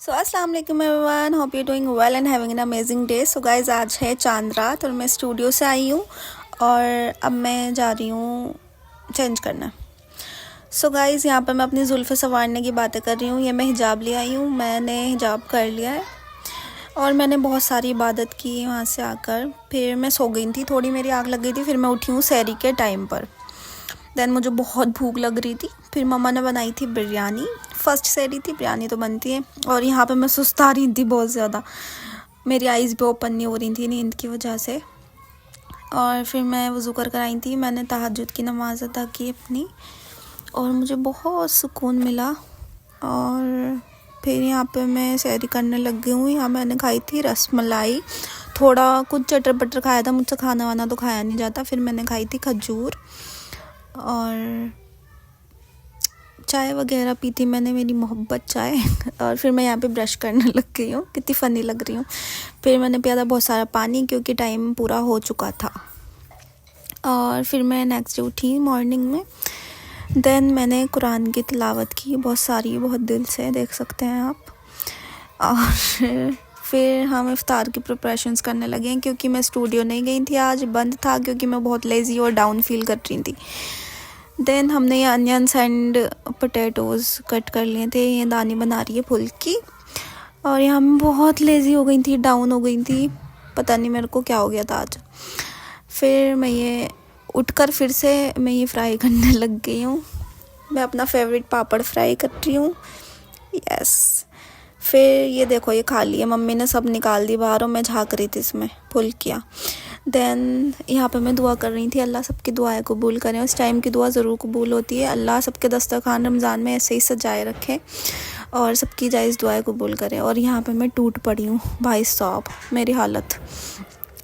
सो अस्सलाम वालेकुम everyone, hope you doing well and having an amazing day. So guys आज है चांद रात और मैं स्टूडियो से आई हूँ और अब मैं जा रही हूँ चेंज करना। सो गाइज यहाँ पर मैं अपनी जुल्फ़ें संवारने की बातें कर रही हूँ। ये मैं हिजाब ले आई हूँ, मैंने हिजाब कर लिया है और मैंने बहुत सारी इबादत की वहाँ से आकर। फिर मैं सो गई थी, थोड़ी मेरी आग लग गई थी। फिर मैं उठी हूँ सहरी के टाइम पर। देन मुझे बहुत भूख लग रही थी। फिर मम्मा ने बनाई थी बिरयानी, फर्स्ट सहरी थी, बिरयानी तो बनती है। और यहाँ पे मैं सुस्ता रही थी बहुत ज़्यादा, मेरी आइज़ भी ओपन नहीं हो रही थी नींद की वजह से। और फिर मैं वज़ू कर आई थी, मैंने तहज्जुद की नमाज़ अदा की अपनी और मुझे बहुत सुकून मिला। और फिर यहाँ पे मैं सहरी करने लग गई हूँ। यहाँ मैंने खाई थी रसमलाई, थोड़ा कुछ चटर पटर खाया था, मुझसे खाना वाना तो खाया नहीं जाता। फिर मैंने खाई थी खजूर और चाय वगैरह पी थी मैंने, मेरी मोहब्बत चाय। और फिर मैं यहाँ पे ब्रश करने लग गई हूँ, कितनी फ़नी लग रही हूँ। फिर मैंने पिया था बहुत सारा पानी क्योंकि टाइम पूरा हो चुका था। और फिर मैं नेक्स्ट डे उठी मॉर्निंग में। देन मैंने कुरान की तिलावत की, बहुत सारी, बहुत दिल से, देख सकते हैं आप। और फिर हम इफ़्तार की प्रिपरेशंस करने लगे हैं क्योंकि मैं स्टूडियो नहीं गई थी, आज बंद था क्योंकि मैं बहुत लेज़ी और डाउन फील कर रही थी। देन हमने ये अनियंस एंड पोटैटोज़ कट कर लिए थे, ये दानी बना रही है फुल की। और यहाँ मैं बहुत लेज़ी हो गई थी, डाउन हो गई थी, पता नहीं मेरे को क्या हो गया था आज। फिर मैं ये उठकर फिर से मैं ये फ्राई करने लग गई हूँ। मैं अपना फेवरेट पापड़ फ्राई कर रही हूँ, यस। फिर ये देखो, ये खा लिया, मम्मी ने सब निकाल दी बाहर और मैं झाँक रही थी इसमें, फुल किया। देन यहाँ पे मैं दुआ कर रही थी, अल्लाह सबकी दुआएं कबूल करें। उस टाइम की दुआ ज़रूर कबूल होती है। अल्लाह सबके दस्तरखान रमज़ान में ऐसे ही सजाए रखे और सबकी जायज़ दुआएं कबूल करें। और यहाँ पे मैं टूट पड़ी हूँ भाई साहब, मेरी हालत।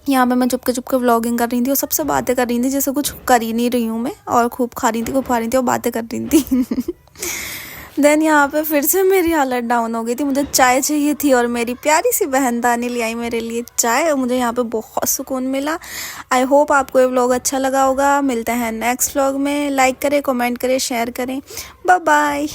यहाँ पे मैं चुपके चुपके व्लॉगिंग कर रही थी और सबसे बातें कर रही थी जैसे कुछ कर ही नहीं रही हूँ मैं, और खूब खा रही थी और बातें कर रही थी। देन यहाँ पे फिर से मेरी हालत डाउन हो गई थी, मुझे चाय चाहिए थी और मेरी प्यारी सी बहन दानी ले आई मेरे लिए चाय और मुझे यहाँ पे बहुत सुकून मिला। आई होप आपको ये व्लॉग अच्छा लगा होगा। मिलते हैं नेक्स्ट व्लॉग में। लाइक करें, कमेंट करें, शेयर करें। Bye bye.